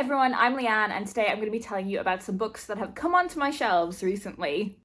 everyone, I'm Leanne, and today I'm going to be telling you about some books that have come onto my shelves recently.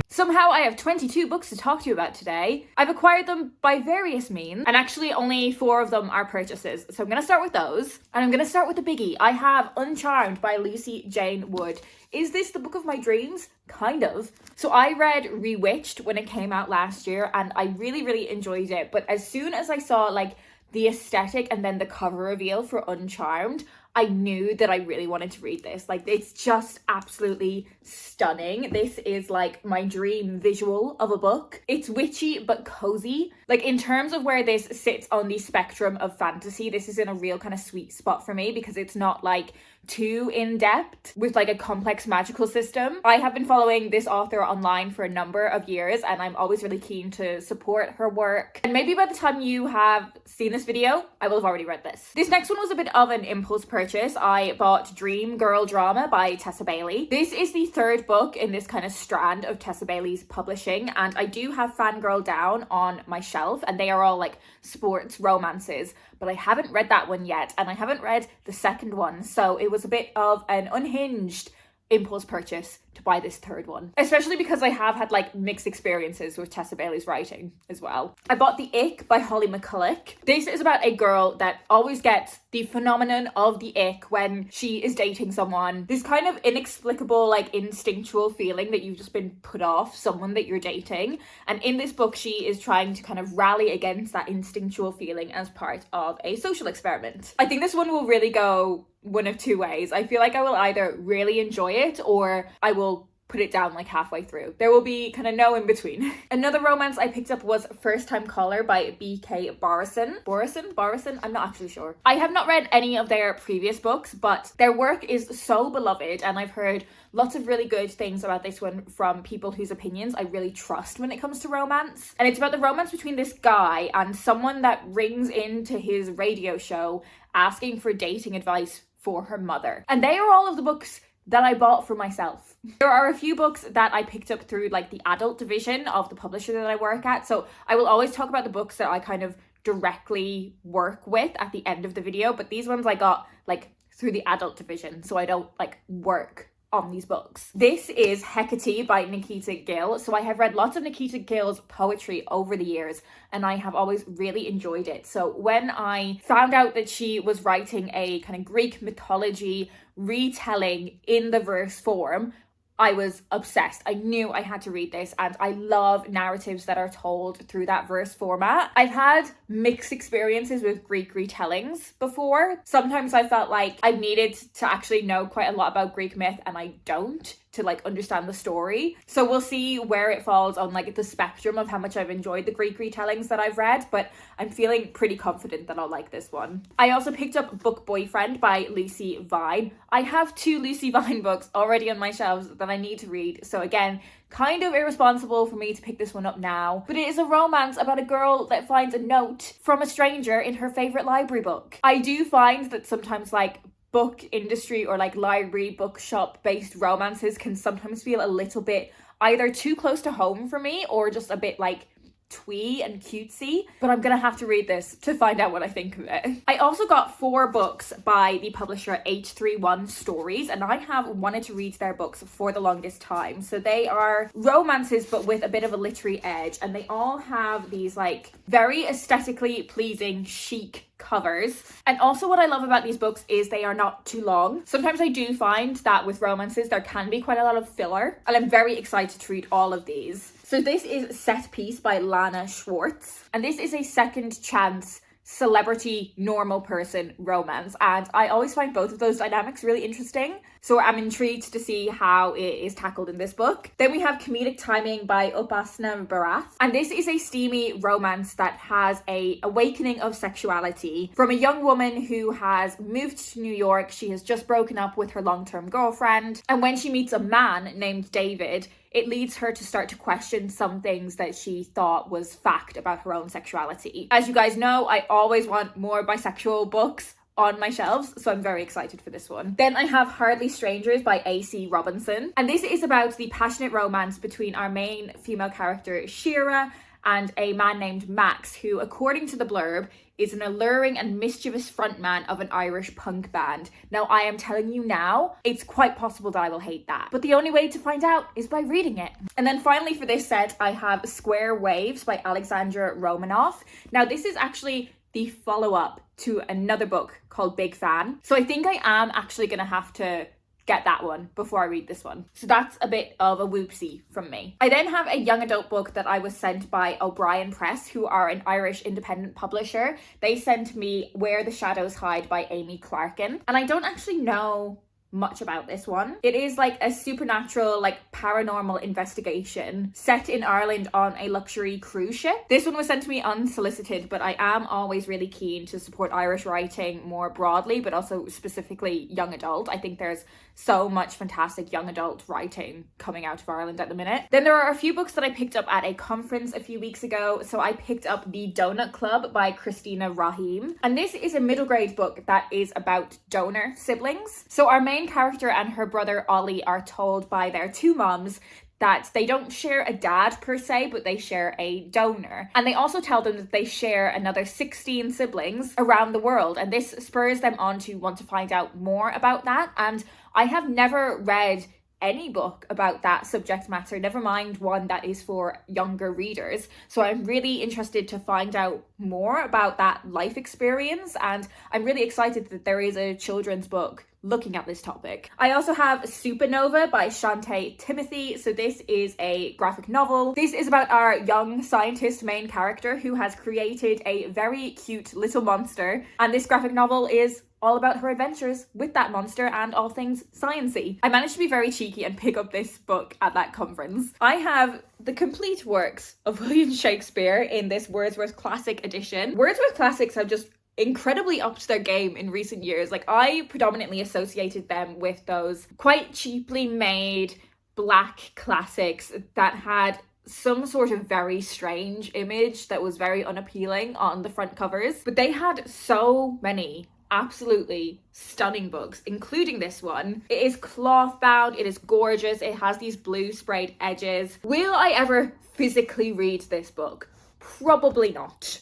Somehow I have 22 books to talk to you about today. I've acquired them by various means, and actually only 4 of them are purchases. So I'm going to start with those, and I'm going to start with the biggie. I have Uncharmed by Lucy Jane Wood. Is this the book of my dreams? Kind of. So I read Rewitched when it came out last year, and I really enjoyed it. But as soon as I saw like the aesthetic and then the cover reveal for Uncharmed, I knew that I really wanted to read this. Like, it's just absolutely stunning. This is like my dream visual of a book. It's witchy but cozy. Like, in terms of where this sits on the spectrum of fantasy, this is in a real kind of sweet spot for me because it's not like too in-depth with like a complex magical system. I have been following this author online for a number of years, and I'm always really keen to support her work. And maybe by the time you have seen this video, I will have already read this. This next one was a bit of an impulse purchase. I bought Dream Girl Drama by Tessa Bailey. This is the 3rd book in this kind of strand of Tessa Bailey's publishing, and I do have Fangirl Down on my shelf, and they are all like sports romances, but I haven't read that one yet, and I haven't read the 2nd one, so it was a bit of an unhinged impulse purchase to buy this 3rd one, especially because I have had like mixed experiences with Tessa Bailey's writing as well. I bought The Ick by Holly McCulloch. This is about a girl that always gets the phenomenon of the ick when she is dating someone. This kind of inexplicable, like instinctual feeling that you've just been put off someone that you're dating. And in this book, she is trying to kind of rally against that instinctual feeling as part of a social experiment. I think this one will really go one of 2 ways. I feel like I will either really enjoy it or I will put it down like halfway through. There will be kind of no in between. Another romance I picked up was First Time Caller by B.K. Barrison? I'm not actually sure. I have not read any of their previous books, but their work is so beloved, and I've heard lots of really good things about this one from people whose opinions I really trust when it comes to romance. And it's about the romance between this guy and someone that rings into his radio show asking for dating advice for her mother. And they are all of the books that I bought for myself. There are a few books that I picked up through like the adult division of the publisher that I work at, so I will always talk about the books that I kind of directly work with at the end of the video, but these ones I got like through the adult division, so I don't like work on these books. This is Hecate by Nikita Gill. So I have read lots of Nikita Gill's poetry over the years, and I have always really enjoyed it. So when I found out that she was writing a kind of Greek mythology retelling in the verse form, I was obsessed. I knew I had to read this, and I love narratives that are told through that verse format. I've had mixed experiences with Greek retellings before. Sometimes I felt like I needed to actually know quite a lot about Greek myth, and I don't, to like understand the story. So we'll see where it falls on like the spectrum of how much I've enjoyed the Greek retellings that I've read, but I'm feeling pretty confident that I'll like this one. I also picked up Book Boyfriend by Lucy Vine. I have 2 Lucy Vine books already on my shelves that I need to read, so again, kind of irresponsible for me to pick this one up now, but it is a romance about a girl that finds a note from a stranger in her favorite library book. I do find that sometimes like book industry or like library bookshop based romances can sometimes feel a little bit either too close to home for me or just a bit like twee and cutesy, but I'm gonna have to read this to find out what I think of it. I also got 4 books by the publisher H31 Stories, and I have wanted to read their books for the longest time. So they are romances but with a bit of a literary edge, and they all have these like very aesthetically pleasing chic covers. And also what I love about these books is they are not too long. Sometimes I do find that with romances there can be quite a lot of filler, and I'm very excited to read all of these. So this is Set Piece by Lana Schwartz, and this is a second chance celebrity normal person romance, and I always find both of those dynamics really interesting, so I'm intrigued to see how it is tackled in this book. Then we have Comedic Timing by Upasana Barath, and this is a steamy romance that has a awakening of sexuality from a young woman who has moved to New York. She has just broken up with her long-term girlfriend, and when she meets a man named David, it leads her to start to question some things that she thought was fact about her own sexuality. As you guys know, I always want more bisexual books on my shelves, so I'm very excited for this one. Then I have Hardly Strangers by A.C. Robinson, and this is about the passionate romance between our main female character Shira and a man named Max, who, according to the blurb, is an alluring and mischievous frontman of an Irish punk band. Now, I am telling you now, it's quite possible that I will hate that. But the only way to find out is by reading it. And then finally for this set, I have Square Waves by Alexandra Romanoff. Now, this is actually the follow-up to another book called Big Fan. So I think I am actually going to have to get that one before I read this one. So that's a bit of a whoopsie from me. I then have a young adult book that I was sent by O'Brien Press, who are an Irish independent publisher. They sent me Where the Shadows Hide by Amy Clarkin. And I don't actually know much about this one. It is like a supernatural, like paranormal investigation set in Ireland on a luxury cruise ship. This one was sent to me unsolicited, but I am always really keen to support Irish writing more broadly, but also specifically young adult. I think there's so much fantastic young adult writing coming out of Ireland at the minute. Then there are a few books that I picked up at a conference a few weeks ago. So I picked up The Donut Club by Christina Rahim. And this is a middle grade book that is about donor siblings. So our main character and her brother Ollie are told by their two moms that they don't share a dad per se, but they share a donor. And they also tell them that they share another 16 siblings around the world. And this spurs them on to want to find out more about that. And I have never read any book about that subject matter, never mind one that is for younger readers. So I'm really interested to find out more about that life experience, and I'm really excited that there is a children's book looking at this topic. I also have Supernova by Shantae Timothy. So this is a graphic novel. This is about our young scientist main character who has created a very cute little monster, and this graphic novel is all about her adventures with that monster and all things science-y. I managed to be very cheeky and pick up this book at that conference. I have the complete works of William Shakespeare in this Wordsworth Classic edition. Wordsworth Classics have just incredibly upped their game in recent years. Like, I predominantly associated them with those quite cheaply made black classics that had some sort of very strange image that was very unappealing on the front covers. But they had so many absolutely stunning books, including this one. It is cloth bound, it is gorgeous, it has these blue sprayed edges. Will I ever physically read this book? Probably not.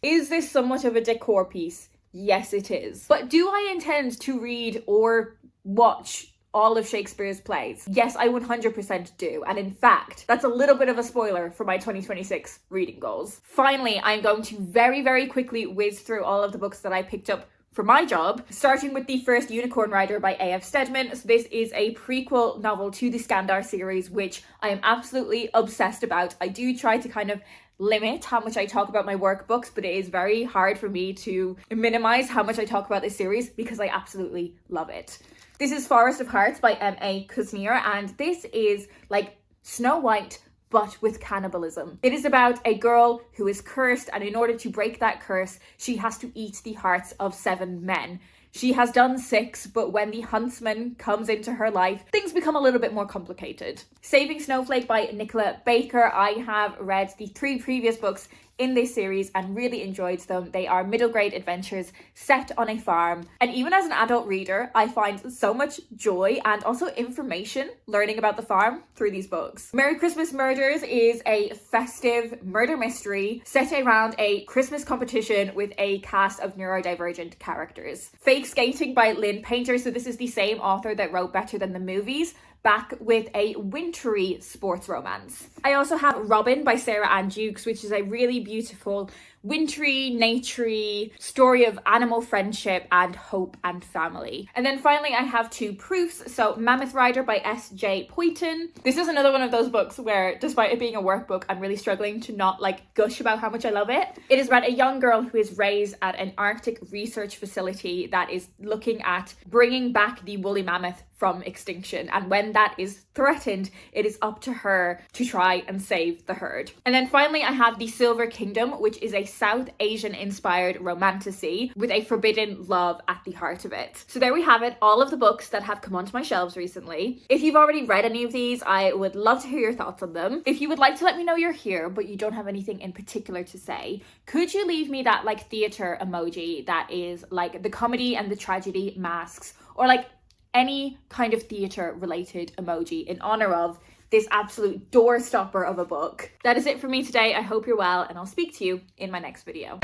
Is this somewhat of a decor piece? Yes, it is. But do I intend to read or watch all of Shakespeare's plays? Yes, I 100% do. And in fact, that's a little bit of a spoiler for my 2026 reading goals. Finally, I'm going to very, very quickly whiz through all of the books that I picked up for my job, starting with The First Unicorn Rider by A.F. Stedman. So this is a prequel novel to the Skandar series, which I am absolutely obsessed about. I do try to kind of limit how much I talk about my workbooks, but it is very hard for me to minimize how much I talk about this series because I absolutely love it. This is Forest of Hearts by M.A. Kuznier, and this is like Snow White but with cannibalism. It is about a girl who is cursed, and in order to break that curse, she has to eat the hearts of 7 men. She has done 6, but when the huntsman comes into her life, things become a little bit more complicated. Saving Snowflake by Nicola Baker. I have read the 3 previous books in this series and really enjoyed them. They are middle grade adventures set on a farm. And even as an adult reader, I find so much joy and also information learning about the farm through these books. Merry Christmas Murders is a festive murder mystery set around a Christmas competition with a cast of neurodivergent characters. Fake Skating by Lynn Painter. So this is the same author that wrote Better Than the Movies, back with a wintry sports romance. I also have Robin by Sarah Ann Dukes, which is a really beautiful wintry, naturey story of animal friendship and hope and family. And then finally I have 2 proofs. So Mammoth Rider by S.J. Poyton. This is another one of those books where, despite it being a workbook, I'm really struggling to not gush about how much I love it. It is about a young girl who is raised at an Arctic research facility that is looking at bringing back the woolly mammoth from extinction, and when that is threatened, it is up to her to try and save the herd. And then finally I have The Silver Kingdom, which is a South Asian inspired romantasy with a forbidden love at the heart of it. So there we have it, all of the books that have come onto my shelves recently. If you've already read any of these, I would love to hear your thoughts on them. If you would like to let me know you're here but you don't have anything in particular to say, could you leave me that theater emoji that is the comedy and the tragedy masks, or any kind of theatre related emoji in honor of this absolute door stopper of a book. That is it for me today. I hope you're well, and I'll speak to you in my next video.